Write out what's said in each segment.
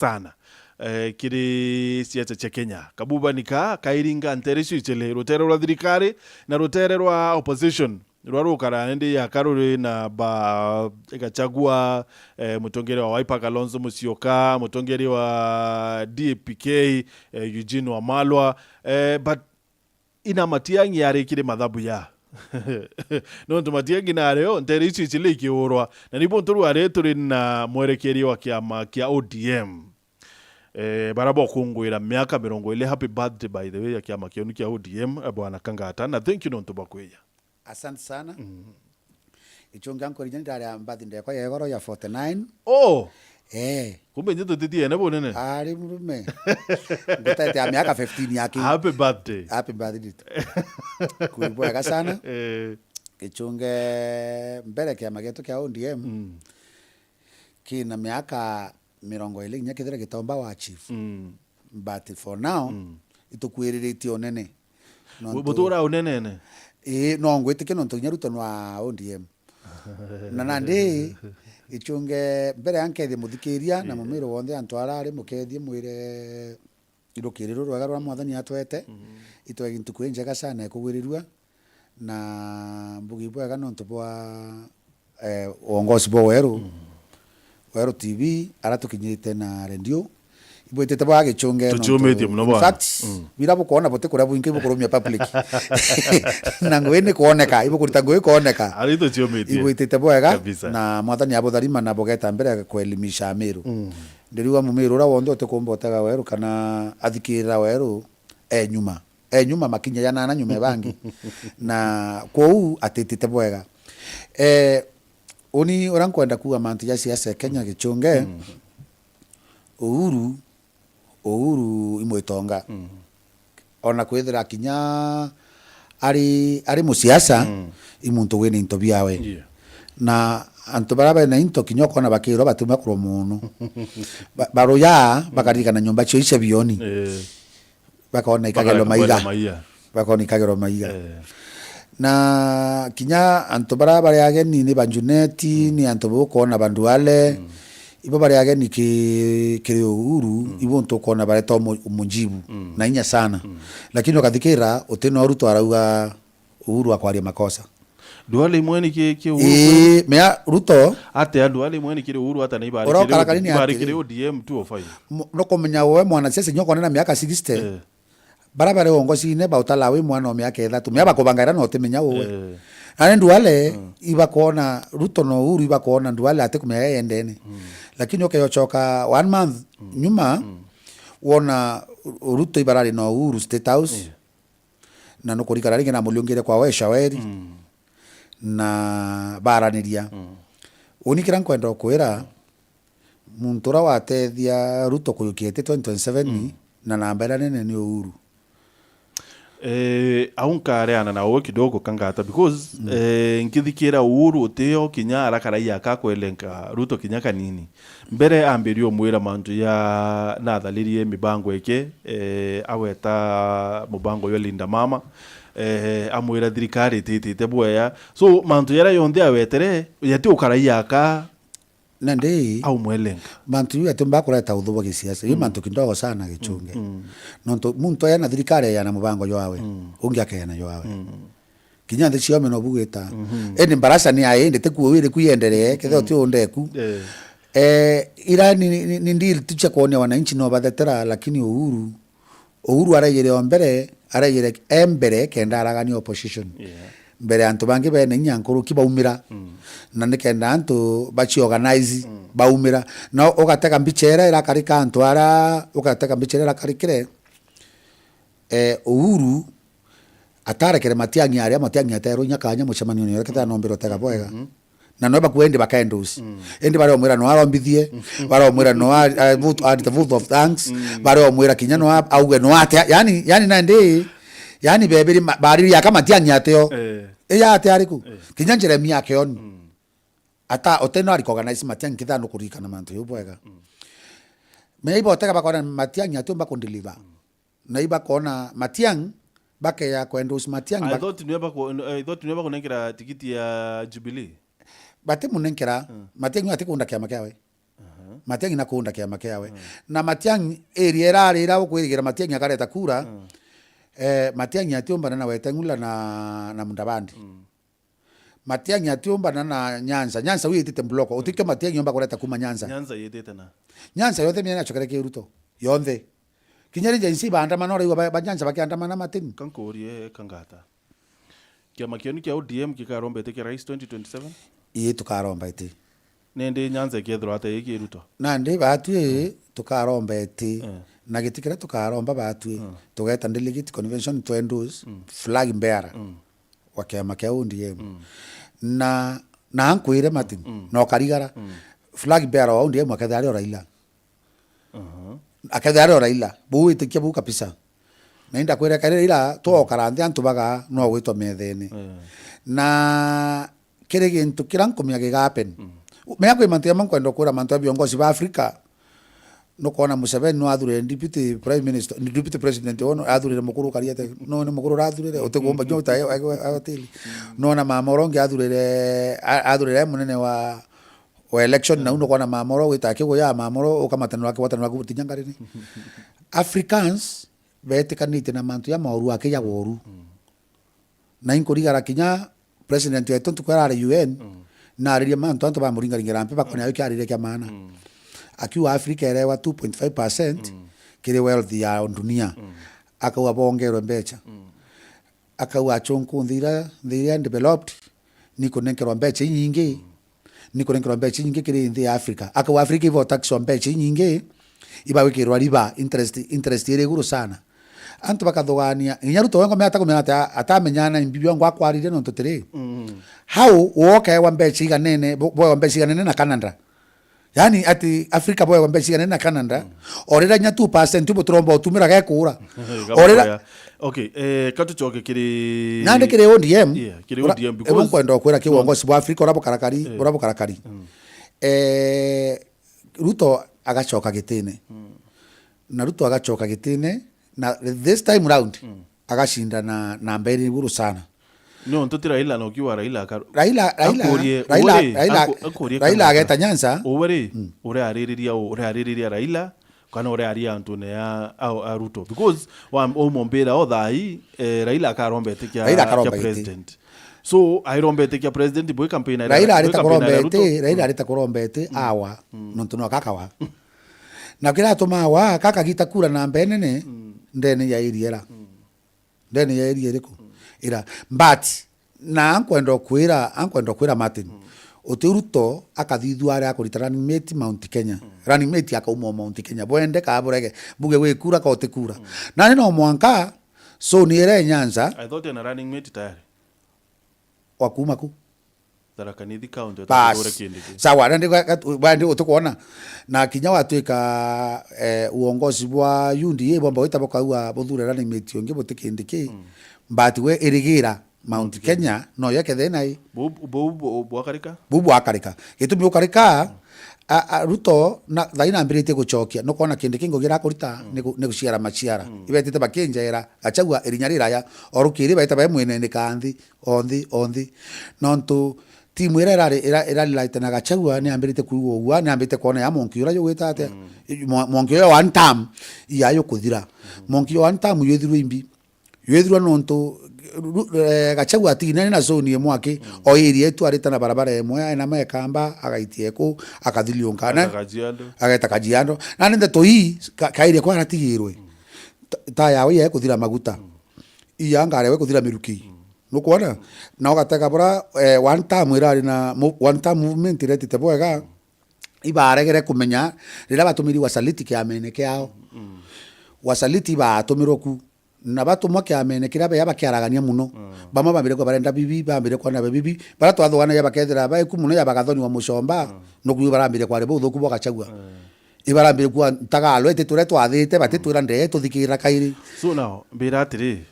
sana kiri siasa cha Kenya kabuba nika kairinga nterishu chele rutero rwa thirikari na rutero rwa opposition rwarukara ndi ya karuri na ba GACHAGUA mutongeri wa Wiper Kalonzo Musyoka, mutongeri wa DPK Eugene Wamalwa, but ina matiangi yare kire madhabu ya no tumatiangi na reo nterichi chile kiurwa na nipo nturu are turi na mwerekeri wa kiama kia ODM barabo kungwira miaka 20 happy birthday by the way ya kiama kionu kia ODM bwana Kangata na thank you nonto bakweya. Asante sana. Ichonga nko rijani tari ambadi ndeko ya egoro ya 49. Oh. Kumbe nyeto titi ene bonene. Ari murume. Ngota ya miaka 15 yake. Happy birthday. Happy birthday. Kuiboeka sana. Ichonge mbele kia mageto kia ODM. Kina miaka 20 nyake thira gitomba wa chief. But for now itukwiriritie onene. Botora onene ne. No ngwitike no ntonyaruto nwa ODM. Na nande ichunge mbere yanke muthikiria na mumiro wonde antwara ari mukethie mwire irukiriro rwaga rwa mwathani atwete itwe gintu kwenjega sana kugwirirwa na mbugi bwega no ntubwa uongozi bo weru TV aratukinyite na radio ibwetete bwa gichunge no. In fact birabo kuona bote kura buinke bukurumya public na ngwene kuoneka ibukurita ngwe kuoneka arito chiomete ibwetete bwega na mwathani abotharima na bogeta mbere kwelimisha Meru ndiriwa mumiru ra wondo te kombotaga weru kana athikira weru nyuma makinya yana na nyume bangi na kou atetete bwega oni orankwenda kuwa mantu ya siasa Kenya gichunge Uhuru imwetonga ona kwethira kinya ari musiasa imuntu wene into biawe na antu baraba na into kinyoko na bakiro batuma kuro muno baroya bakarika na nyumba cyo bioni bakaona ikagelo maiga na kinya antu baraba yageni ni banjuneti ni antu bokona banduale ibo bari ageni kiri Uhuru ibo ntokona bare to mujibu na inya sana lakini wakathikira uteno RUTO arauga Uhuru akwaria makosa duale mweni ki Uhuru mea RUTO ate duale mweni kiri Uhuru hata na ibari kiri ODM 205 no komenya wewe mwana sese nyoko na miaka 60 barabara ongozi ne bautalawe mwana miaka 3 mea bakobangaira no temenya wewe ane nduale iba kuona RUTO no Uhuru iba kuona nduale ate kumea endene lakini okeyochoka 1 month nyuma wona RUTO ibarari no Uhuru State House na no kurikarari na muliongere kwa we shaweri na baraniria unikira nkwenda kwera muntura watethia RUTO kuyukiete 2027 na nambera nene ni Uhuru aunkareana na wewe kidogo Kangata because nkithikira Uhuru uteo kinya arakaraia akakwelenka RUTO kinya kanini mbere ambirio mwira mantu ya nathalirie mibango eke aweta mubango yo linda mama amwira thirikari titite bweya so mantu yara yonde awetere yati ukaraia aka nande au mwelenga mantu yu atumba kureta udhubo gisiasa yu mantu kindogo sana gichunge nonto muntu yana thirikari yana mubango yoawe ungi akena yoawe kinya ndicio meno bugeta eni mbarasa ni aende te kuwire kuyenderee ketho ti ondeku ira ni ndil tucha kuonia wananchi no bathetera lakini Uhuru arayire ombere arayire embere kenda aragani opposition mbere antu bangi bene nyankuru kibaumira na nikenda antu bachi organize baumira na ogateka mbichera ira karika antu ara ogateka mbichera ira karikire Uhuru atarekere matiangi atero nyakanya muchamanio ni reketa nombero tega bwega na no bakwende bakaendusi endi bare omwira no arombithie bare omwira no at the vote of thanks bare omwira kinya no auge no ate yani nande yani bebiri bari ya kama tiangi ateo ya ate ariku kinya Jeremia akeoni ata oteno ari organize matiangi kithano kurika na mantu yobwega me ibo teka bakona matiangi ateo bakondeliver na iba kona matiangi bake ya kuendusi matiangi I thought never kunengira tikiti ya Jubilee bate munenkera matiangi atikunda kiama kiawe Matiang'i nakunda kiama kiawe na Matiang'i area irarira ukwirigira Matiang'i akareta kura Matiang'i atiumbana na Wetang'ula na Mudavadi Matiang'i atiumbana na Nyanza witite bloko utike Matiang'i omba kureta kuma Nyanza yitite na Nyanza yothe miena chokere ki Ruto yonthe kinyari jensi bandamana ora iwa Nyanza bakiandamana matini kankurie kangata kiama kioni kia ODM kikarombete kia rais 2027 ii tukarombete nende Nyanza kiethro ate iki Ruto nandi batue tukarombete na gitikira tukaromba batue tugeta delegate convention to endorse flag bearer wa kiama kia ODM na ankwire matini no karigara flag bearer wa ODM akathari ora ila akathari ora ila bu itikia bu kabisa na inda kwira karira ila to karanthi antu baga no gwitwa methene na kire gintu kirankumia gigapen mea kwe mantu ya mankwenda kura mantu ya viongozi wa Afrika no kona Museveni no athure deputy prime minister deputy president ono athure mukuru kariate no ni mukuru athure utegomba nyota awatili no na mamorongi athure munene wa election na uno kona mamoro witake go ya mamoro ukamatana wake watana wake tinyangarini Africans betikanite na mantu ya mauru ake ya woru na inkorigara kinya president wetu tukwara UN na ariria mantu antu ba muringaringira mpe bakona yo kyarire kya maana akiwa Africa erewa 2.5% kire wealth ya dunia akawa bongerwe mbecha akawa chonku ndira developed niko nenkerwa mbecha nyingi kire ndi Africa akawa Africa ivo tax mbecha nyingi iba wikirwa riba interest ire guru sana antu bakathogania nyaruto wengo me atakumena atamenyana imbibyo ngo akwarire no tutire how woke wa mbechi ganene boy wa mbechi ganene na Canada yani ati Africa boy wa mbechi ganene na Canada orira nya 2% tubo trombo tumira ga kura orira okay katuchoke kiri nande kire ODM kire ODM because kwenda kwera kiwongozi wa Africa orabo karakari Ruto agachoka gitine na Ruto agachoka gitine na this time round agashinda na mbere buru sana no ntotira Raila no kiwa Raila ageta Nyanza ore aririria Raila kana ore aria antune ya Ruto because wa omombera othai Raila akarombete kia president so airombete kia president boy campaign Raila arita kurombete awa nontuno kakawa na kira tuma wa kaka gita kura na mbenene ndene ya iriera ku ira but na ankwenda kwira Martin Ruto akathithware akurita running mate Mount Kenya running mate akauma Mount Kenya bwende ka burege buge we kura ka otekura nani no mwanka so ni ere Nyanza I thought na running mate tayari wakuma ku Tharakanithi county tagore kindi sawa ndi utukuona na kinya watuika uongozi bwa UDA bomba witaboka buthure running mate yonge butikindiki but we irigira Mount Kenya no yake thenai bubu akarika gitumi ukarika Ruto na thaina mbirite guchokia no kona kindi kingo gira kurita ne guciara maciara ibetite bakinjera Gachagua irinyarira ya orukiri baita ba mwene ne kanthi onthi nontu timu ira light na Gachagua ne ambirite kuigwa ugwa ne ambirite kona ya monki ura yo witate monki yo one time iya yo kuthira monki yo one time yethirwa nontu Gachagua atinane na zone mwake o area etu arita na barabara emwe na mekamba agaitie ku akathilionkana ageta Kajiando na nende toi kaire kwa ratigirwe ta yawe ye kuthira maguta iyanga rewe kuthira miruki nukuona na ugateka bora one time irari na one time movement retite bwega ibaregere kumenya rira batumiri wasaliti kiamene kiao wasaliti batumiroku na batu mwake amene kirabe yaba kiaragania muno bamwe bambire ko barenda bibi bambire ko na bibi bara twathwana yaba kethera ba ikumuno yaba gathoni wa mushomba no kuyu barambire kware bo thuku bwa Gachagua ibarambire kwa ntagalo ete ture twathite batitwira ndeye tuthikira kairi so now mbira atiri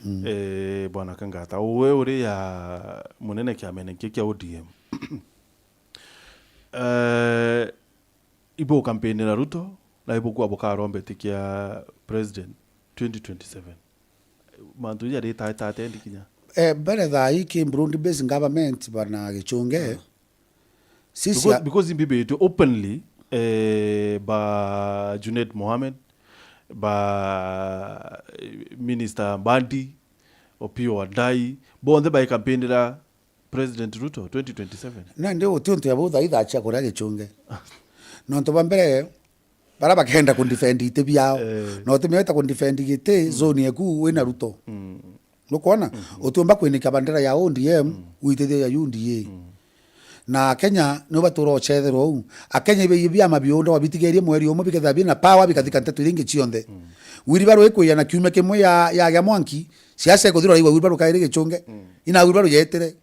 bwana Kangata uwe uri ya munene kiamene kia ODM ibo campaign na Ruto na ibo kwa boka rombe tikia president 2027 mantu ya data atendi kinya bere da iki Burundi based government bana gichunge sisi because imbibe to openly ba Junaid Mohamed, ba Minister Bandi, Opio Wadai, bonde ba campaignera President Ruto 2027. Na ndio utuntu ya budha itha acha kura gichunge. No to bambere bara bakenda ku defend ite byao. No to meta ku defend ite zone yeku wina Ruto. Nukuona utumba kwinika bandera ya ODM uitithia ya UDA. Na Kenya no baturo chetherwo akenya ibe byama biondo wabitigerie mweri umwe bikathabia na power bikathika ntatu iringi cionthe. Wiribaro ikuya na kiume kimwe ya Mwanki siasa ikuthiro iwa wiribaro kairi gichunge ina wiribaro yetere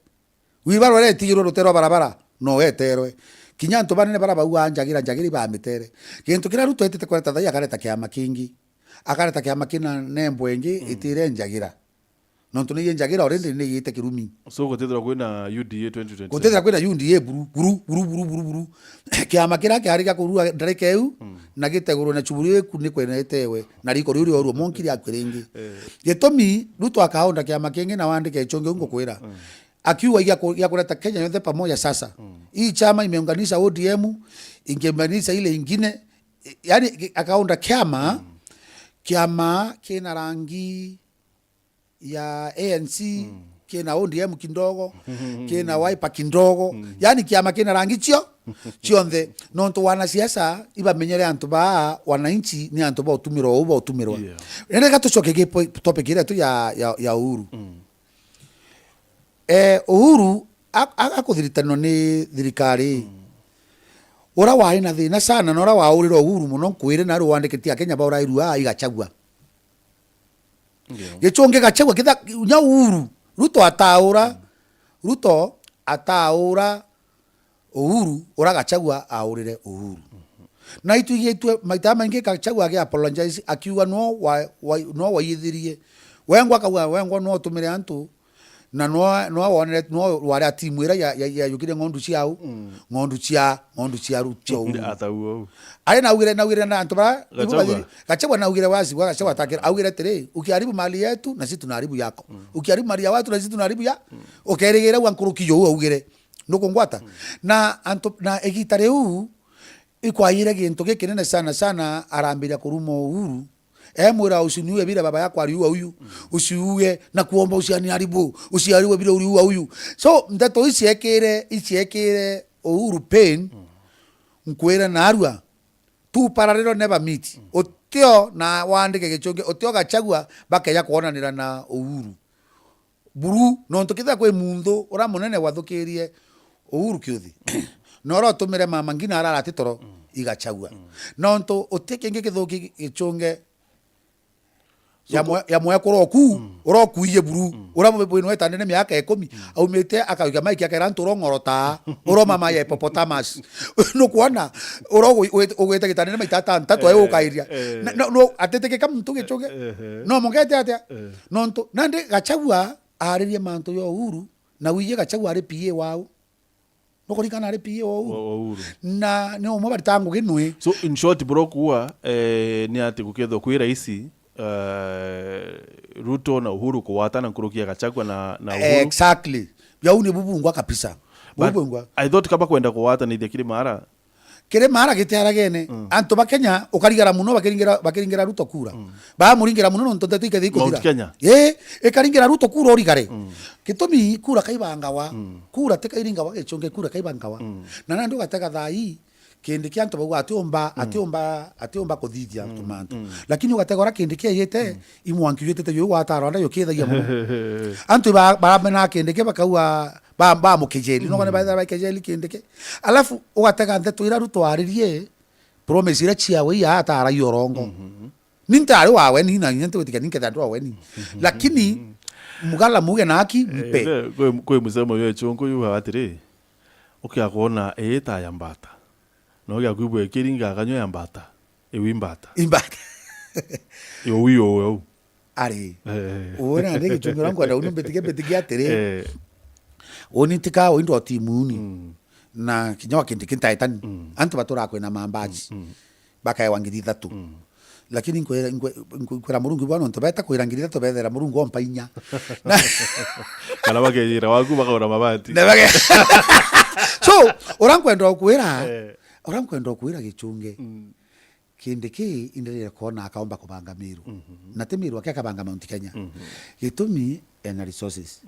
wiribaro retigirwo rutero barabara no weterwe kinya ntu banene baraba uanjagira njagiri ba mitere kintu kira Ruto etete kweta thai akareta kiama kingi akareta kiama kina nembo engi itire njagira no ntu ni njagira already ni yite kirumi so gutethera kwina UDA 2027 gutethera kwina UDA buru kiama kira kiariga kurua ndareke eu na gitegurwo na chuburi ku ni kwena etewe na riko ruri oruo monkiri akwiringi gitomi Ruto akaonda kiama kingi na wandike chonge ungo kwira akiwa ya kuleta Kenya yote pamoja sasa. Hii chama imeunganisha ODM, ingeunganisha ile ingine. Yani akaunda kiama kina rangi ya ANC, kina ODM kindogo, kina Wiper kindogo. Yani kiama kina rangi chionde. Nonto wanasiasa iba menyere antu ba wananchi ni antu ba utumirwa. Nene katuchoke topic ile tu ya Uhuru. Uhuru akuthiritanwo ni thirikari ura wari na thina sana na ura waurira Uhuru muno kwire na ru wandikitia Kenya ba urairua igachagua gichunge gachagua kitha nya Uhuru Ruto ataura Uhuru ura gachagua aurire Uhuru na itugitwe maita maingi gachagua ge apologize akiuga no wayithirie wengwa no tumire antu na no wale timu ira ya yukire ngondu ciao ngondu cia Ruto atauo ari na na antobara gachagua na ugire wazi gachagua takira augire tere ukiharibu mali yetu na sisi tunaharibu yako ukiharibu mali ya watu na sisi tunaharibu ya ukerigera wankuruki yo augire nukungwata na egitare u ikwaire gintu gikinene sana arambiria kurumo Uhuru mwira usiniwe bila baba yako aliua huyu usiue na kuomba usianiharibu usiariwe bila uliua huyu so mtato isiekere Uhuru pain mkwera na arua tu paralelo never meet otio na wandike gichunge otio gachagua bakeya kuonanira na Uhuru buru no ntokitha kwe mundo ora munene wathukirie Uhuru kiuthi noro tumire mama ngina arara titoro igachagua no nto otekenge githuki gichunge ya moya koroku urokuiye buru uramubwino etanene miaka 10 aumite akauga maiki akera nturo ngorota uroma ya hippopotamus no kuona ugwete gitanene maitata ntatu ayo ukairia no ateteke kam mtu gichoge no mongete atia no nto nande gachagua aririe mantu yo Uhuru na wiye gachagua ari PA wao no kurikana ari PA wao Uhuru na no mo baritangu ginwe so in short bro kuwa ni ati guketho kwira isi Ruto na Uhuru kuwatana nkurukia Gachagua na Uhuru exactly yauni bubungwa kabisa bubungwa I thought kaba kwenda kuwata ni dekiri mara gitiara gene anto bakenya ukarigara muno bakiringira Ruto kura ba muringira muno nto tetu ikethi kuthira ekaringira Ruto kura origare gitumi kura kaibangawa kura tekairingawa gechonge kura kaibangawa na nando gatega thai kindi kia nto bwa atiomba kuthithia tumanto lakini ugategora kindi kia yete imwanki yete yo wataro nda yo kithagia muno antu ba mena kindi kia bakaua ba mukejeli no bana ba kejeli kindi kia alafu ugatega ndeto ira Ruto aririe promise ira chia we ya atara yorongo nintari wawe ni na nyente wetika ninketa ndo wawe ni lakini mugala muge naki mpe kwe musemo yo chongo yu hatire ukiakona eta ya mbata no ya kubwe kiringa kanyo ya mbata imbata yo ari ona ndege chungura ngwada unumbetike atere onitika oindo timuni na kinyawa kintaitani antu batura kwena mambaji bakaye wangiri 3 lakini kwera murungu bwana ntobeta kwirangirira tobethera murungu ompa inya kala bagera waku bakaura mabati so orankwenda okwera Oramkwenda kuira gichunge kindiki indire kona akaomba kubanga Meru na te Meru akabanga Mount Kenya gitumi ena resources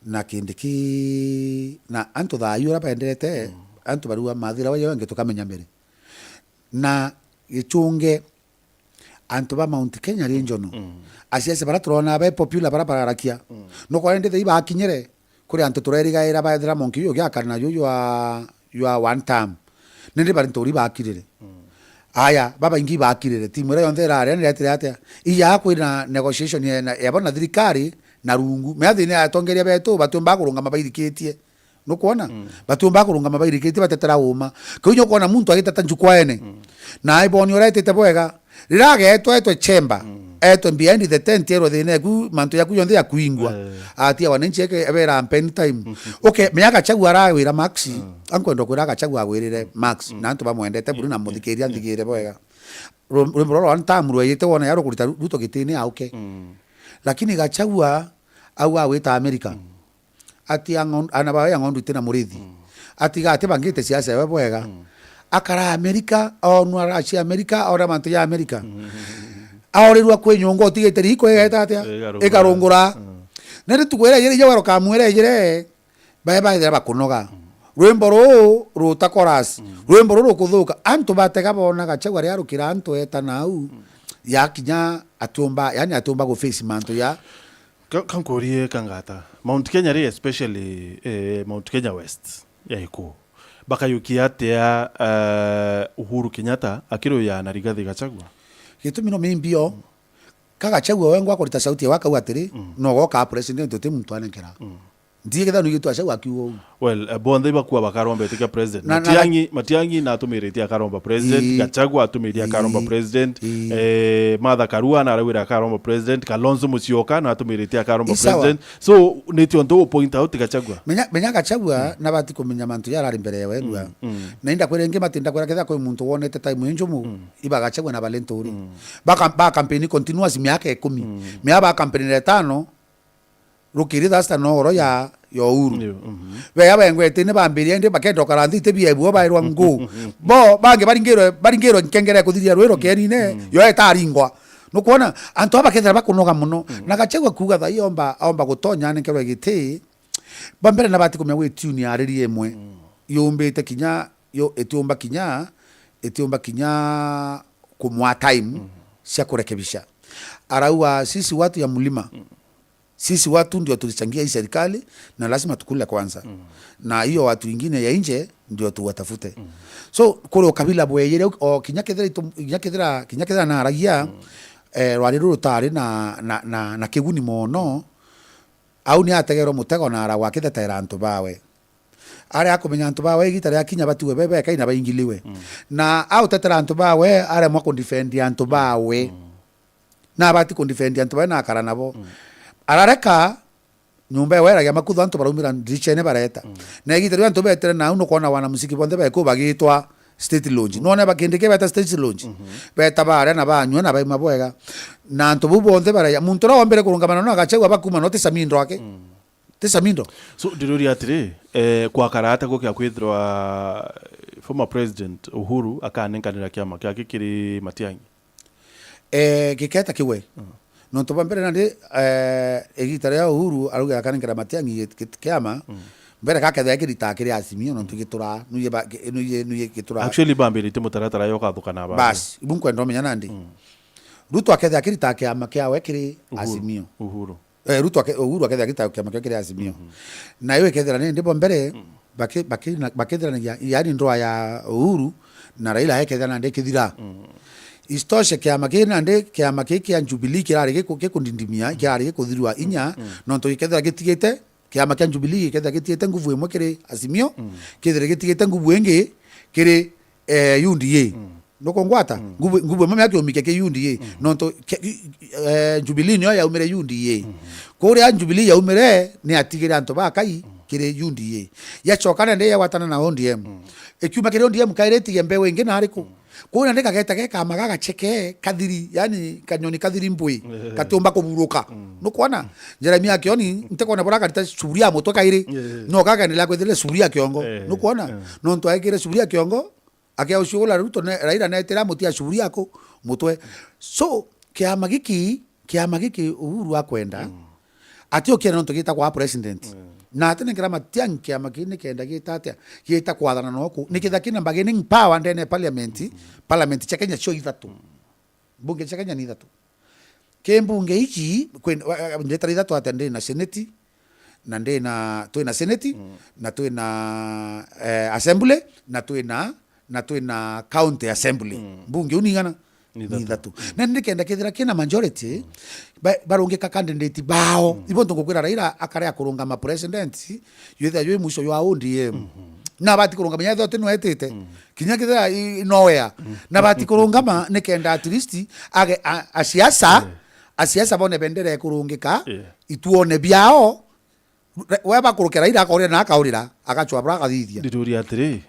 na kindiki na antu thayu rapenderete antu barua mathira wayo nge tukamenya mbere na gichunge antu ba Mount Kenya region asiase bara turona ba popular bara bararakia no kwende thei ba kinyere kuri antu turerigaira ba thira monki yo gakana yo you are one time nende bari ntori ba kirire aya baba ingi ba kirire timu re yonde rare ne retire atia iya kwina negotiation ya bona thirikari na rungu me athine atongeria beto batumba kurunga mabairikitie no kuona batumba kurunga mabairikitie batetera uma kunyo kuona muntu agitata njukwaene na iboni orete te bwega rirage eto chemba eto behind the tent ero thine ku mantu yaku yonde ya kuingwa atia wanenchi eke ebera pen time okay me Gachagua ara wira Max ankwenda kwira Gachagua agwirire Max na antu bamwendete buru na muthikiria ndigire bwega rumro one time rweyete wona yaro kurita Ruto gitini auke lakini Gachagua au awita America ati anaba ya ngondu tena murithi ati gate bangite siasa we bwega akara America onu arachi America ora mantu ya America aorirwa kwenyongo tigete riko egetatia ekarungura nere tukwera yere yawaro kamwera yere bye dira bakunoga rwembo ruta chorus rwembo rukuthuka antu batega bona Gachagua ria rukira antu eta nau ya kinya atumba yani atumba go face mantu ya kankorie kangata Mount Kenya re especially Mount Kenya West ya iko bakayukiatea Uhuru Kenyatta akiro ya na Rigathi Gachagua gitumi no mimbio Gachagua wengo akorita sauti waka watiri no goka president te muntu anenkera ndiye ketha nugitu Gachagua akiwo well bonde bakwa bakaromba etika president Matiangi na atumirite akaromba president Gachagua atumirite akaromba president Martha Karua na arawira akaromba president Kalonzo Musyoka na atumirite akaromba president so netio ndo point out Gachagua menya Gachagua na bati kumenya mantu yarari mbere yawe ngwa na inda kwerenge matinda kwera ketha ko muntu wonete time enjumu iba Gachagua na Valentori ba campaign continuous miaka 10 miaba campaign retano rukirida hasta no ya Uhuru we yaba ngwete ne bambirie ndi bakendo karanthi te biebu bairwa ngo bo bange baringero nkengere kuthiria rwero kerine yo etaringwa no kuona antu abakethera bakunoga muno na Gachagua kuga tha omba gutonya nekerwe giti bambere na bati kumya we tune ariri emwe yombete kinya yo etumba kinya kumwa time cia kurekebisha araua sisi watu ya mlima sisi watu ndio tulichangia hii serikali na lazima tukule kwanza na hiyo watu wengine ya nje ndio tuwatafute so kuro kabila bweyere o kinyakethera na ragia rwari rutari na kiguni mono au ni ategero mutego na ara wakithetera antu bawe are akomenya antu bawe gitare akinya batuwe bebe kaina baingiliwe na au tetera antu bawe are mo ko defend antu bawe na bati ko defend antu bawe na akara nabo arareka nyumba wera ya makutho antu barumira ndichene bareta na igitari antu betere na uno kona wana musiki bonde beko bagitwa state lodge none bakendeke beta state lodge beta bare na banywa na baima bwega na antu bubonde bara ya muntu ra ombere kurungamana no Gachagua bakuma no tesamindo ake tesamindo so dirori atire kwa karata ko kya kwithwa former president Uhuru akanenkanira kiama kya kikiri Matiangi giketa kiwe no to bambere nande egitare ya Uhuru aruga akanenkera Matiangi kiama mbere kake thake ritakire Azimio no tugitura nuye gitura actually bambere timutaratara yo kathukana ba bas ibunkwenda menya nandi Ruto akethe akirita kiama kiawe kiri Azimio Uhuru Uhuru akethe akirita kiama kiri Azimio na yo ekethera ne ndipo mbere bakethera yani ndoa ya Uhuru na Raila ekethera nande kithira istoshe kiama kinande kiama kiki Jubilee kirari gikundindimia kirari gikuthirwa inya no to ikethera gitigite kiama kia Jubilee ikethera gitigite nguvu imwe kiri Azimio kithera gitigite nguvu ingi kiri UDA noko ngwata nguvu mama yake omike ke UDA no to Jubilee nyo ya umere UDA kuri Jubilee ya umere ni atigire anto bakai kiri UDA ya chokana nde ya watana na ODM ekiuma kiri ODM kaireti gembe wengi na hariko kuna ndeka geta ke kama gacheke kadiri yani kanyoni kadiri mbui katomba kuburuka no kwana Jeremia kioni ntekona bora karita suria moto kaire no kaka ndela kwethele suria kiongo no kwana no nto aikire suria kiongo akia ushugula Ruto Raila netera mutia shuguri yako mutwe so kiama giki Uhuru akwenda atio kira no tugita kwa president na atene kira matian kiama kini kenda gita kwathana noku nikitha kina bargaining power ndene parliament cha Kenya sio ithatu bunge cha Kenya ni ithatu kembunge ichi ndetari ithatu atende na senate na ndena twina senate na twina assembly na twina county assembly bunge uningana ni ithatu na ndikenda kithira kina majority barungika candidate bao ibo ntungukwira Raila akarea kurungama president yetha ywe musho ywa ODM na bati kurungama yatho tenu etete kinya kithira nowhere na bati kurungama nikenda at least age asiasa bone bendere kurungika ituone biao weba kurukira Raila akorira na akaurira agachwa bra gathithia ndituri atiri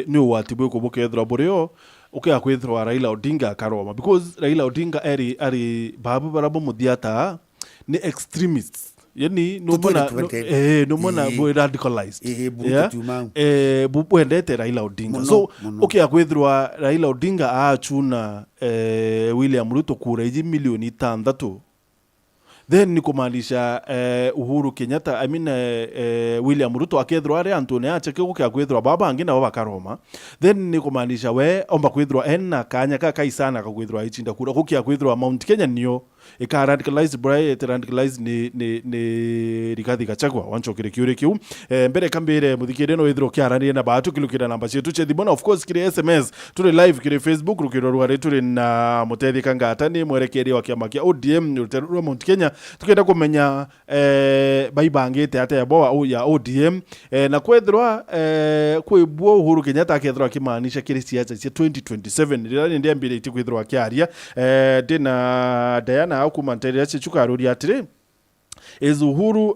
ni watibwe kubukethra burio ukia kwithwa Raila Odinga akaroma because Raila Odinga ari babu barabo muthiata ni extremists yani no mona boy radicalized bwendete Raila Odinga so ukia kwithwa Raila Odinga achuna William Ruto kura iji milioni 6 then ni kumaanisha Uhuru Kenyatta William Ruto akethirwa ari Antone acheke gukia kwithirwa baba angi na bakaroma then ni kumaanisha we omba kwithirwa ena kanya kaisana kakwithirwa ichinda kura gukia kwithirwa Mount Kenya nio ika radicalized radicalized ni Rigathi Gachagua wanchokire kiure kiu mbere kambire muthikire no withirwa kiarania na batu kilukira namba chetu chethi bona of course kire SMS tuli live kire Facebook rukiro rware tuli na Mutethia Kangata ni mwerekeria wa kiama kia ODM rutero Mount Kenya tukenda kumenya baibangite ate ya ODM na kwethirwa kwibwo Uhuru Kenyatta akethirwa kimaanisha kire siasa cia 2027 rirani ndiye mbire itikwithirwa kiaria dina Diana akumanteria chichukaruri atire is Uhuru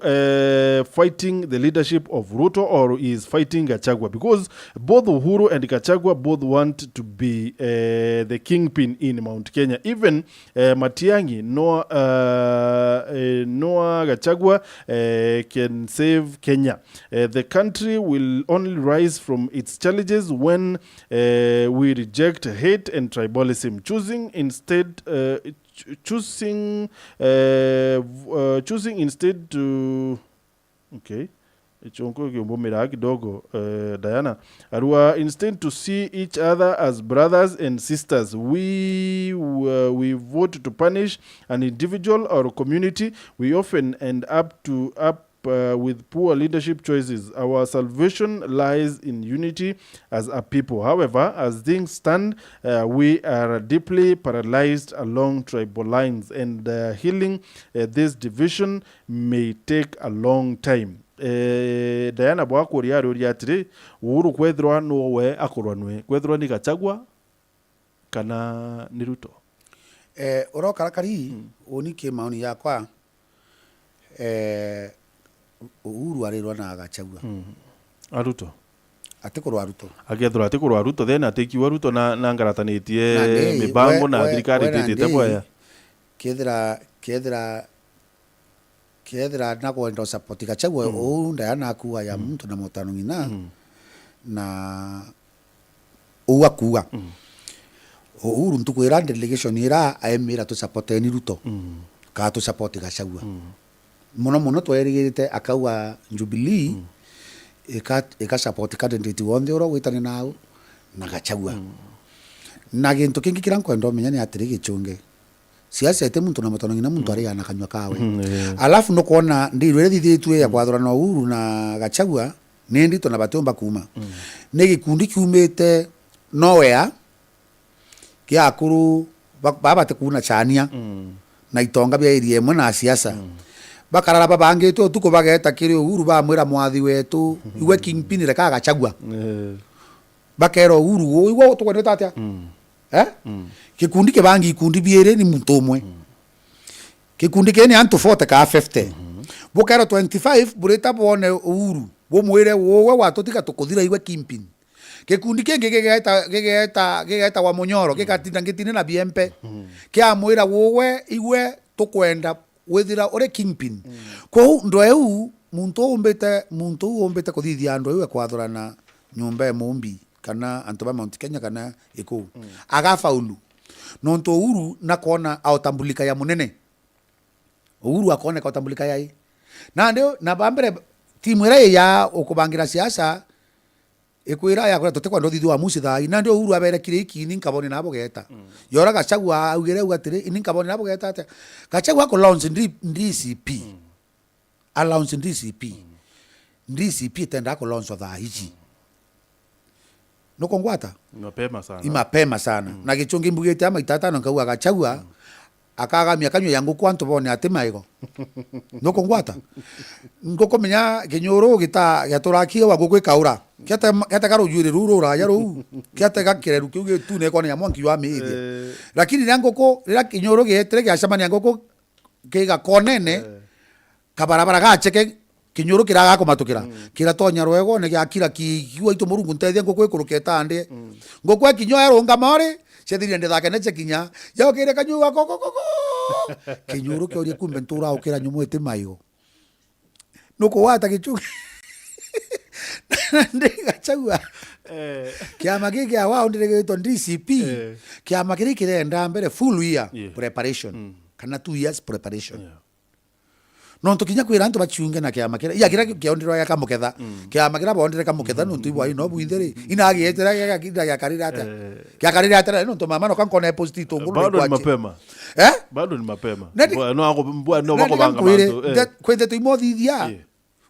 fighting the leadership of Ruto or is fighting Gachagua? Because both Uhuru and Gachagua both want to be the kingpin in Mount Kenya. Even Matiang'i, Noah Gachagua can save Kenya. The country will only rise from its challenges when we reject hate and tribalism, choosing instead to Diana Arua instead to see each other as brothers and sisters. We vote to punish an individual or community. We often end up with poor leadership choices. Our salvation lies in unity as a people. However, as things stand, we are deeply paralyzed along tribal lines, and healing this division may take a long time. Diana bwakuria ruri atiri Uhuru kwethirwa nowe akorwanwe kwethirwa ni Gachagua kana ni Ruto urokarakari unike maoni yakwa Uhuru arirwa na Gachagua Ruto atikurwa Ruto agethura atikurwa Ruto then atikiwa Ruto na ngaratanitie mibango na thirikari tete boya kethira na kwenda support Gachagua Diana akuwa ya mtu na mutano ngina na uwakuwa Uhuru ntukwira delegation ira aemira to support ni Ruto ka to support Gachagua muno twerigite akawa Jubilee eka support candidate wonde oro witane nao na Gachagua na gintu kingi kirankwenda menya ni atiri gichunge siasa ete muntu na mutano ngina muntu ari ana kanywa kawe alafu no kuona ndirwe thithitwe ya kwathurana Uhuru na Gachagua ni ndito na batomba kuma ni gikundi kiumite nowhere kia akuru baba te kuna chania na itonga bya iri emwe na siasa bakarara babangitwe tuko bageta kiri Uhuru bamwira mwathi wetu iwe kingpin reka Gachagua bakero Uhuru iwe tukwenda atia kikundi kibangi ikundi biere ni muntu umwe kikundi kene antu 40 ka 50 bukero 25 bureta bone Uhuru bo mwire wowe watotika tukuthira iwe kingpin kikundi kenge gegeta wa Munyoro gikatinda ngitine na BMP kia mwira wowe iwe tukwenda wethira ore kingpin ko ndoeu muntu umbete kuthithia ndo iwe kwathurana nyumba mumbi kana antu ba Mount Kenya kana iku agafaulu nonto Uhuru na kona autambulika ya munene Uhuru akone ka utambulika yai na ndio na bambere timu ira ya ukubangira siasa ikwira ya kora totekwa ndo thithu wa muci thai na ndio Uhuru aberekire iki ni nkaboni nabo geta yora Gachagua augire ugatire ni nkaboni nabo geta ate Gachagua ko launch DCP a launch DCP tenda ko launch tha hiji no kongwata mapema sana na gichungi mbugite ama itatano ngauga Gachagua akagamia kanyo yangu kwanto bone atemaigo no kongwata ngoko menya kinyoro gita gatorakia wa gukwe kaura kete karo yure ruro ra yaro kete gakireru kiuge tu ne kone ya mwanki wa miithia lakini ngoko rira kinyoro getere giacamania ngoko kiga konene kabarabara gacheke kinyoro kiraga kumatukira kiratonya rwego ne giakira kiwa itu murungu ntethia ngoko ikuruketa ande ngoko kinyo yaro ngamore cethiri ande thake neche kinya yao kire kanyuga koko kinyoro kyo ri kumbe ntura ukira nyumu ete mayo nuko wata kichuki ndi Gachagua kiama giki awa ndire gito DCP kiama kiri kirenda mbere full year preparation kana 2 years preparation nonto kinya kwira antu bachiunge na kiama kira ya kira kiondiro ya kamuketha kiama kira bondire kamuketha nonto ibwa ino bwindiri ina agietera ya kida ya karira ata nonto mama no kankone post to ngulu bado ni mapema bado ni mapema no bako banga mantu kwende to imothithia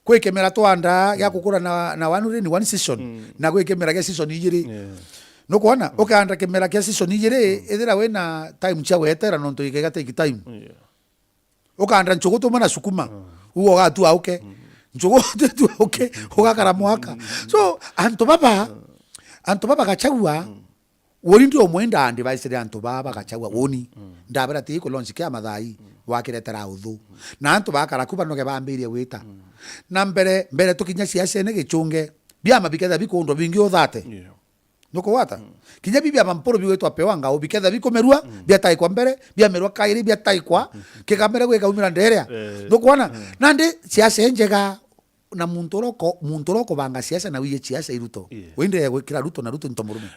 kwikemera twanda ya kukura na wanu ni one season na kwikemera ya season igiri no kuona ukanda kemera ya season igiri ethira wena time cha wetera nonto ikega take time ukanda nchogoto mana sukuma uo gatu auke nchogoto tu auke ugakara mwaka so anto baba Gachagua woni ndio mwenda andi baisire anto baba Gachagua woni ndabera ti ko launch kya mathai wakiretera uthu na anto bakara kuba no gebambirie wita na mbere tukinya siasa ne gichunge biama biketha bikundo bingi uthate nuko wata kinya bibia mamporo biwetwa pewanga ubiketha bikomerua bia taikwa mbere bia merwa kairi bia taikwa kikamera gweka umira nderea nuko wana nande siasa njega na muntoroko banga siasa na wiye siasa iruto wende gwikira Ruto na Ruto ntomurume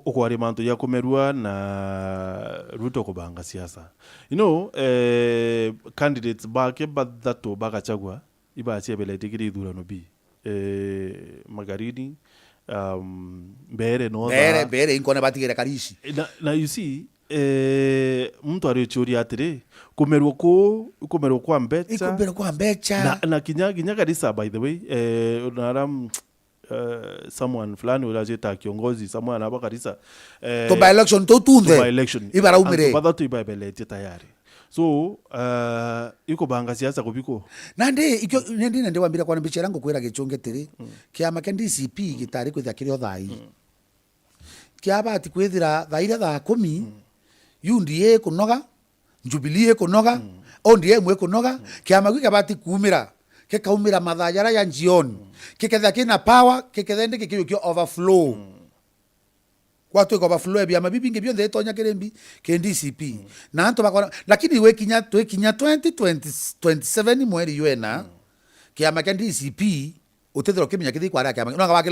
ukwari manto ya kumerua na Ruto kubanga siasa candidates bake badhato Gachagua iba achebele tikiri dhurano bi Magarini mbere no bere inkone batigere karishi na you see mtu ariochuri atire kumerwa kwa mbecha na kinya kadisa by the way unaram someone fulani ulajeta kiongozi someone hapa kadisa to by election to tunde ibara umire badatu ibabele tayari so iko banga siasa kubiko nande ikyo nende wambira kwa mbichera ngo kwira gichunge tiri kiama ke DCP gitari kwithia kirio thai kiaba ati kwithira thaira tha 10 UDA kunoga Jubilee kunoga ODM kunoga kiama gikabati kumira kikaumira mathayara ya njioni kiketha kina power kikethende kikyo overflow watu ko overflow bia mabibinge byo ndetonya kirembi ke DCP na anto bakora lakini we kinya 2027 mweri yuena kiama ke DCP utethero kimenya kithi kwara kiama no ngaba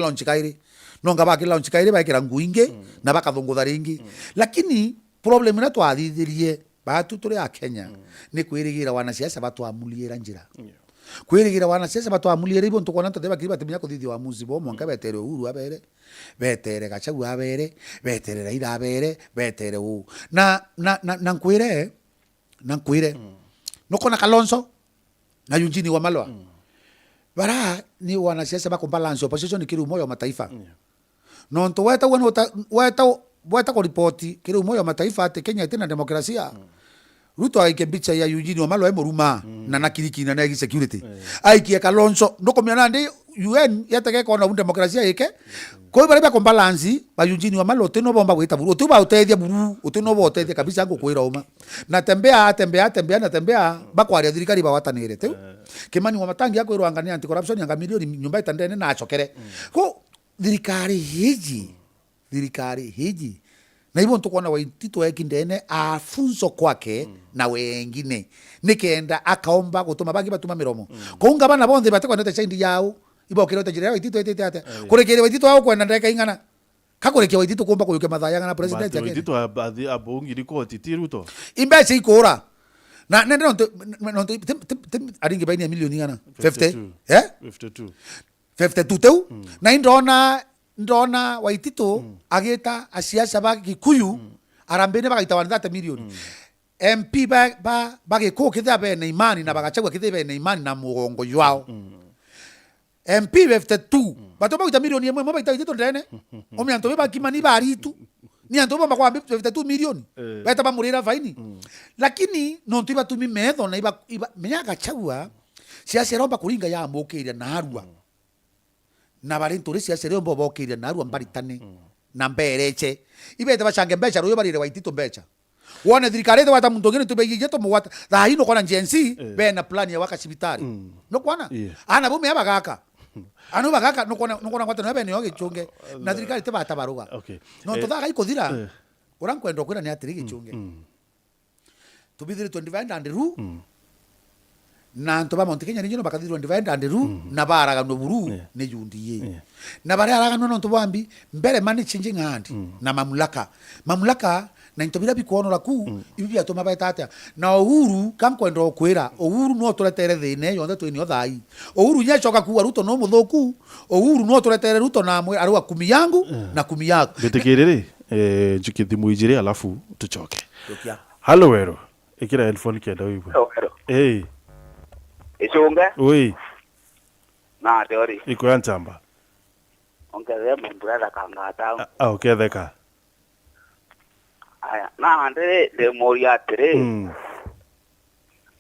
ke launch kaire bakira nguinge na bakathungutha ringi lakini problem na twathithirie batu turi a Kenya ni kwirigira wanasiasa batu amuliera njira kwirigira wanasiasa batu amuliera ibo ntukona toteba kiba timenya kuthithia wa muzi bo mwanka betere Uhuru abere betere Gachagua abere betere Raila abere betere u na nkwire no kona Kalonzo na Eugene Wamalwa bara ni wanasiasa bako balance opposition kiri umoja wa mataifa no nto weta ko ripoti kiri umoja wa mataifa ate Kenya tena demokrasia Ruto aike bicha ya Eugene Wamalwa emuruma na nakiriki na negi security aike Kalonzo ndoko miana ndi UN yatake ko na demokrasia yake ko bari ba balance ba Eugene Wamalwa teno bomba gwita buru tuba utethia buru uteno bo utethia kabisa ngo kwira uma na tembea bakwaria thirikari ba watanire te Kimani wa matangi yako irwangania anti corruption yanga milioni nyumba itandene na achokere ko thirikari hiji na hivyo ntukona Waitito ekindene afunzo kwake na wengine nikenda akaomba gutuma bangi batuma miromo kunga bana bonde batekwa ndete chaindi yao ibo kirota jira Waitito etete ate kurekere Waitito wao kwenda ndeka ingana kakorekia Waititu kumba kuyuke mathaya na president yake Waititu abungi liko titiruto imbeche ikora na nende no aringi baini ya milioni gana 50 52 teu na ndona Waititu ageta asiasa ba Gikuyu arambene bagaita 130 milioni MP bagiko kitha bene imani na bagachagua kitha bene imani na mugongo yao MP 52 bato bagita milioni emwe baita Waititu ndene omianto be bakimani baritu ni anto ba kwa 52 milioni beta bamurira faini lakini no tiba tumi metho na iba menya Gachagua siasa romba kuringa ya mokeria na arua na barentore siasa romba bokeria na arua mbaritane na mbereche ibete bashange mbecha royo barire Waititu mbecha wona thirikari wata muntu ngene tubegije to mwata tha hino kona njensi be na plan ya waka sibitari no kwana ana bume abagaka anu bagaka no kona kwata no be ne ogichunge na thirikari te bata baruga no to thaga ikuthira urankwenda kwira ni atiri gichunge tubithire 25 and ru na ntoba Mount Kenya ninyo bakathirwa 25 and ru na baraga no buru ne yundiye na bare araga no ntobambi mbere mani changing hand na mamlaka na intobira bikono laku ibi atoma baitata na Uhuru kankwenda okwira Uhuru no tuletere thine yonde twini othai Uhuru nyechoka kuwa Ruto no muthoku Uhuru no tuletere Ruto na amwe arua 10 yangu na 10 yako betekirire jukithimu ijire alafu tuchoke halo wero ikira headphone kenda wibo Ichunga oi na teori iko yantamba ongeze mbura kangata oketheka aya na ande de moria tere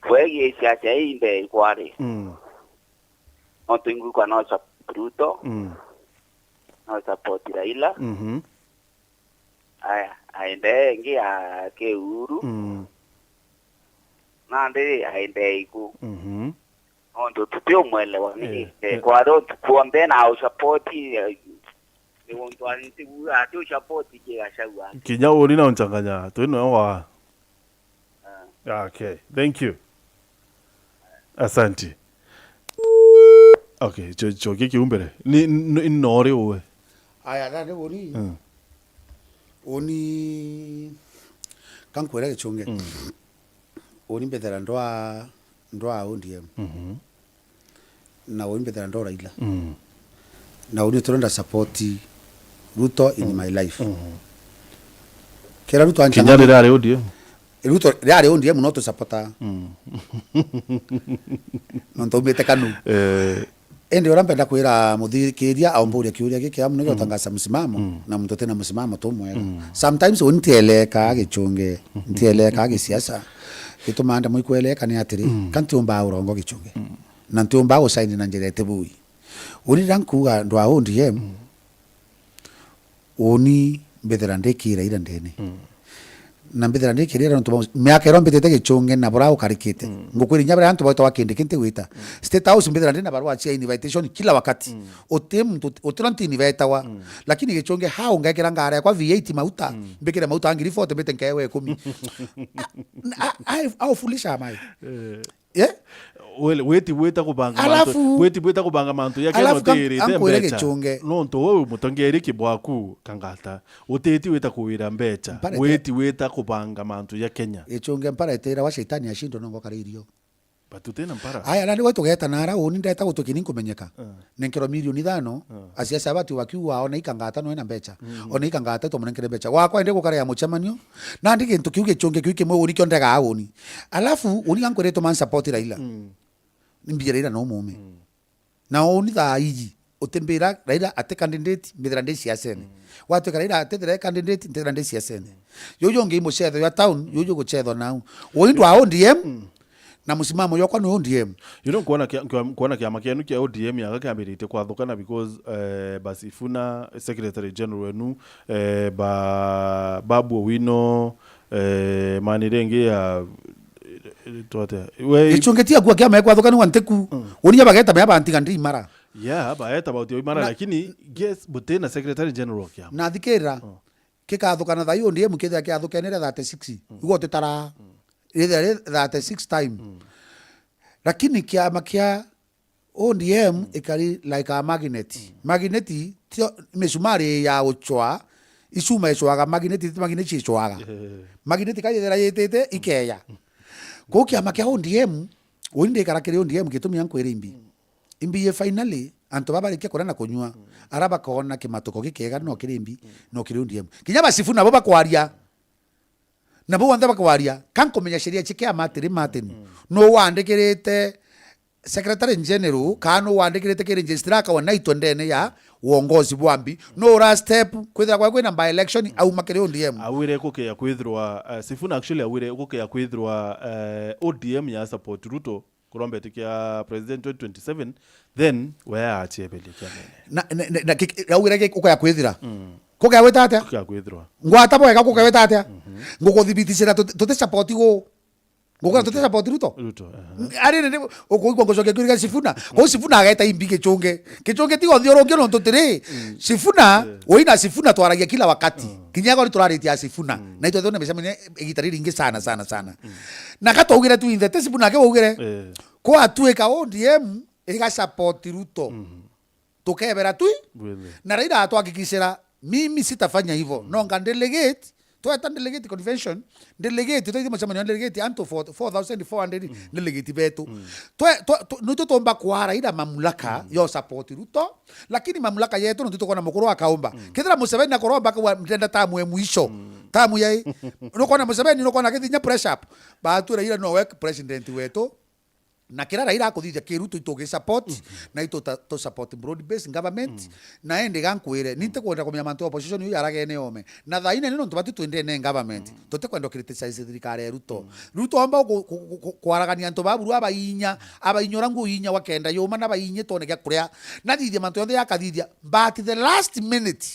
fue siasa inde kwari no tengo kwa no Ruto no support Raila aya aende ngia ke Uhuru na ande aende iku ondo tutio mwelewa ni kwaro tuombe na support ni wonto anti atu support je Gachagua kinya uri na unchanganya twino wa okay thank you asante okay choki kiumbere ni nore uwe aya dade oni kankwera gichunge oni mbethera ndoa ODM na oni mbethera ndoa Raila na oni turenda support Ruto in my life kera Ruto ancha kinya rare ODM Ruto rare ODM no to supporta non to bete kanu ende orampenda kwira muthirikiria au mburi kiuria giki amu no tangaza msimamo na mtu tena msimamo to mwega sometimes untieleka gichunge ntieleka gisiasa gitumanda muikweleka ni atiri kanti umba urongo gichunge na ntiumba go sign na njerete bui uri rankuga ndwa ODM oni mbethera ndekira ira ndene na mbethera ndekira ira ntuba miaka ero mbetete gichunge na bora ukarikite ngukwiri nyabara antu baito wakende kinte wita state house mbethera ndena barua chia invitation kila wakati otiranti invite wa lakini gichunge hao ngekera ngara kwa V8 mauta mbekera mauta angiri 40 bete nkewe 10 au fulisha mai weta kubanga mantu yake notiri mbecha no nto wewe mutongeri kibwaku kangata uteti weta kuwira mbecha weta kubanga mantu ya Kenya ichunge mpara etera wa shetani ashindo nongo karirio batutena mpara aya nani wetu geta nara oni ndeta gutokini kumenyeka nenkero milioni 5 asiasa abatu wakiwa ona ikangata no ena mbecha ona ikangata to munenkere mbecha wakwa ende gukara ya muchamanio na ndike ntukiuge chunge kwike mwe uri kyondega awoni alafu oni gankoreto man support Raila nimbira no mume na oni tha iji utembera Raila ate candidate mbira ndi siasa watu Raila ate candidate ndira ndi siasa yoyo ngi muchetho ya town yoyo guchetho nau oni ndwa ODM na musimamo yokwa no ODM kuona kiama kianu kia ODM yagakambirite kwathukana because basifuna secretary general wenu Babu Owino manirenge ya tote we ichungetia kwa kiama kwathukana wanteku oninya bageta bya bantiga ndi mara baeta about yo mara lakini guess butena secretary general kiama na thikira kikathukana tha ODM kitha kiathukenere 36 igote tara either 36 time lakini kiama kia ODM ikari like a magnet tio mesumari ya uchwa isuma icwaga magnet icwaga magnet kayethera yitete ikeya ko kiama kia ODM winde karakere ODM gitumia nkwire imbi ye finally anto baba likia korana kunywa araba kona kimatuko gikega no kirimbi no kiri ODM kinya basifu nabo bakwaria nabo wanda bakwaria kankomenya sheria chikia matiri no wandikirite secretary general kano wandikirite kiri registrar ka wanaitwa ndene ya uongozi bwambi no ra step kwithira kwa kwina by election au makere ODM awire kuke ya kwithirwa Sifuna actually awire kuke ya kwithirwa ODM ya support Ruto kurombe tikia president 2027 then where achebeli kiamene na awire kuke ya kwithira kuke ya wetata kuke ya kwithirwa ngwata boeka kuke wetata ngukuthibitisira tote support go ngukora tote support Ruto ari ne okuigwa ngocoke kwiriga Sifuna ko Sifuna ageta imbi kichunge tigo thiorongio no tutire Sifuna oina Sifuna twaragia kila wakati kinyago turaritia Sifuna na itwe thone mecamene igitari ringi sana na katogire tu indete Sifuna ke ugire ko atuika ODM iga support Ruto tukebera tu na Raila atuhakikishira mimi sitafanya hivyo no delegate Toeta delegate convention, delegate, toita machamani delegate anto 4,400 delegate betu. Nuto tomba kuara ida mamlaka yo support Ruto, lakini mamlaka yetu nuto kona mukuru akaomba. Kidra Museveni na koromba kwa mtenda tamu ya mwisho. Tamu yai. Nukona Museveni nukona kidinya press up. Baatu Raila no work president wetu. Na kira Raila akuthithia kiruto itoge support na ito to support broad based government na ende gankwire nite kwenda kumenya mantu opposition yu yaragene ome na thaine nino ntubati twende ne government tote kwenda criticize thirikari Ruto amba kwaragania ntu baburu abainyora nguinya wakenda yoma na bainye tone gya kuria na thithia mantu yothe yakathithia but the last minute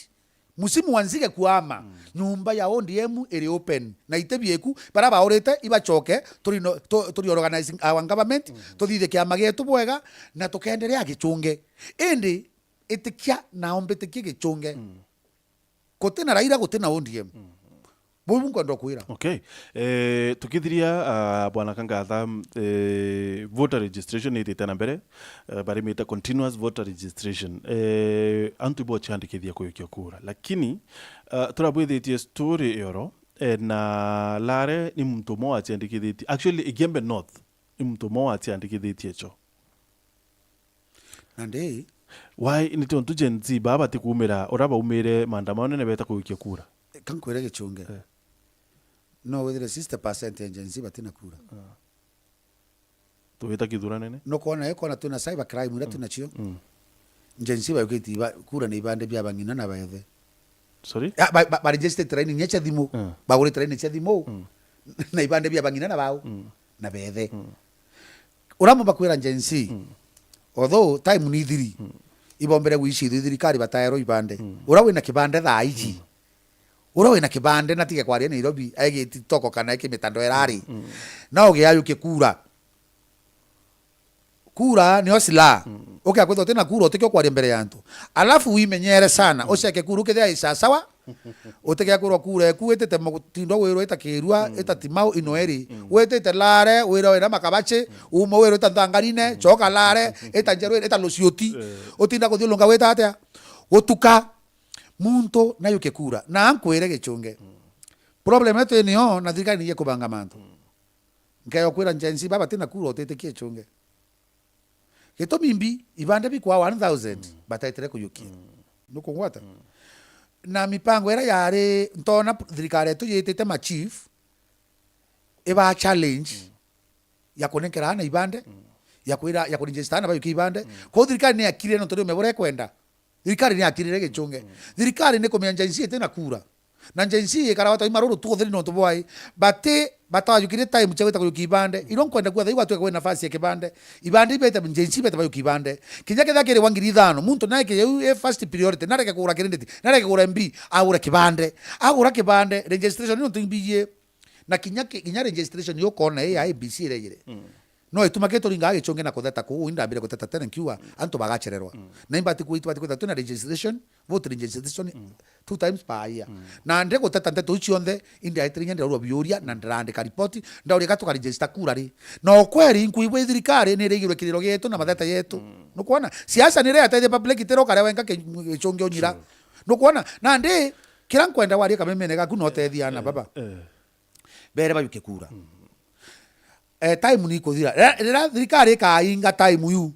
musimu wanzige kuama nyumba ya ODM iri open na itebieku bara baorete ibachoke turi organizing our government tuthithe kiama gitu bwega na tukenderea gichunge indi itikia na ombetikie gichunge kotena Raila gotena ODM Bubu kwenda kuira. Okay. Tukithiria bwana Kangata voter registration ite tena mbere bari meta continuous voter registration antu bo chandikithia kuyukia kura lakini turabwithitie story yoro na lare ni mtu mmoja chandikithiti actually Igembe North ni mtu mmoja chandikithiti cho nande why ni tontu Gen Z baba tikumira oraba umire maandamano ne beta kuyukia kura kankwira gichunge no with the 60% Gen Z batina kura tuweta kidura nene no kona eko na tuna cyber crime ira tuna chio Gen Z bayukiti kura ni bande bya bangina na bayethe sorry ba register training nyecha thimo ba gure training nyecha thimo na ibande bya bangina na bao na bethe uramo bakwira Gen Z although time ni thiri ibombere wishi thirikari batayero ibande urawe na kibande thaa iji urawe na kibande na tige kwaria Nairobi aige TikTok kana ike mitando erari na oge ayo kura ni osila okay akwetho tena kura otekyo kwaria mbere yantu alafu wimenyere sana oseke kura ukethia isa sawa otekya kura ekuetete mutindo wero etakirua etatimau inoeri wetete lare wero era makabache umo wero etandangarine choka lare etanjeru etalosioti otinda kuthilonga wetatea otuka muntu na yuke kura na ankwire gichunge problem yetu niyo na thirikari niye kubanga mantu nkayo kwira Gen Z baba tena kura otetekie chunge geto mimbi ibande bikwa 1000 bataitere kuyukia nuko ngwata na mipango era yare ntona thirikari yetu yitete ma chief eba challenge ya konekera na ibande ya kwira ya kuregister na bayuki ibande ko thirikari ni akire no tori mebore kwenda thirikari ni akire gichunge thirikari ni komenya Gen Z tena kura na Gen Z karawata imaruru tu thiri no tobwai bate batayukire time chaweta kuyuki ibande iron kwenda kwa thaiwa tu kwa nafasi ya kibande ibande ibeta Gen Z beta bayuki ibande kinyake thakire wangiri thano muntu naike ye first priority nareke kura kirendeti nareke kura MB agura kibande registration no timbiye na kinya registration yo kona ya ABC regire no itumake turinga gichunge na kutheta ku inda mbere kutheta tena nkiwa antu bagachererwa na imbati kuitwa tuna registration vote registration 2 times per year na ndre kutheta nteto ichionde inda itiringa ndero biuria na ndandika report ndauri gatuka register kura ri no kweri nkuibwe thirikari ni rigirwe kiriro gitu na matheta yetu no kuona siasa ni rea taithe public itero kare wenga gichunge onyira no kuona na ndi kira nkwenda warie kamemene gaku no tethiana baba bere bayuke kura time ni kuthira rira thirikari kainga time yu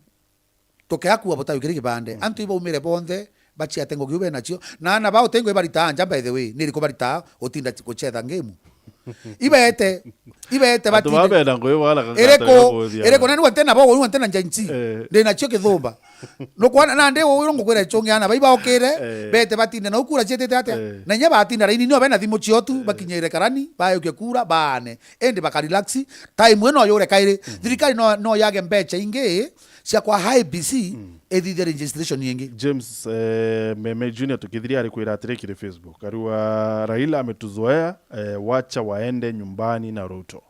tokeakua bota yukiri kibande antu ibo umire bonde bachia tengo giube nacio na bao tengo ibarita anja by the way niri kubarita otinda kuchetha ngemu ibete batinde ereko nani watena bo watena njanchi de nacio kithumba no kwana na nde wo ngo kwera chongi ana baiba okere bete batinde na ukura chetete atia na nya batinda raini no bena thimo chiotu bakinyere karani bayo kura bane ende bakarelax time eno yore kaire thirikari no yage mbecha inge cia kwa high BC edithe registration yengi James Meme Junior tukithiria alikwira atirikire Facebook ariwa Raila ametuzoea wacha waende nyumbani na Ruto.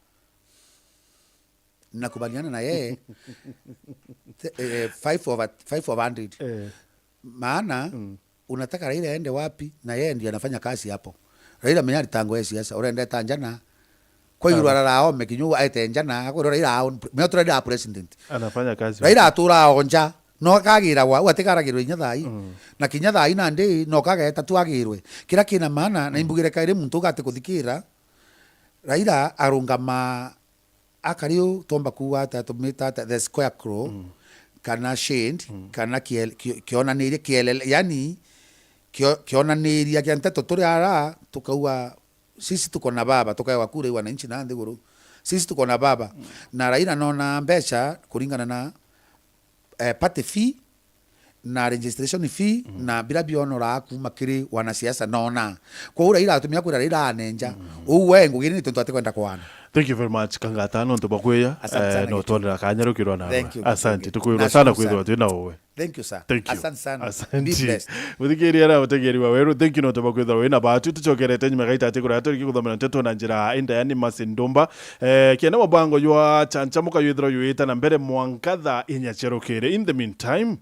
Nakubaliana na yeye 5/100 maana unataka Raila aende wapi na yeye ndiye anafanya kazi hapo. Raila mwenye alitango yeye siasa urende tanjana kwa hiyo rarao mekinyu aite njana kwa Raila mwe Raila president anafanya kazi Raila atura onja no kagira wa atekaragirwe nyathai na kinyathai na ndi no kageta twagirwe kira kina maana na imbugire kaire muntu gate kuthikira Raila arungama akario tomba kuwa tatumita the square crow kana shade kana kionanirie kielele yani kionaniria kia nteto turi ara tukaua sisi tuko na baba tukawa kure wananchi na ndiguru sisi tuko na baba na Raila nona mbecha kuringana na party fee na registration fee na bila bionora kuma kiri wanasiasa nona kwa ura ila atumia kura Raila anenja uwe ngugini ni tuntu atekwenda kwana. Thank you very much Kangata no tubakweya no tondera kanyaro kirona asante tukwira sana kwithwa twina uwe. Thank you sir. Asante sana. Asante. Muthikiri ara mutegeri wa weru thank you no tubakwithwa wina batu tuchokerete nyuma gaita atikura atori kuthomera nteto na njira enda yani masindumba kiana mabango ywa chanchamuka yithro yuita na mbere mwankatha inyacherokere in the meantime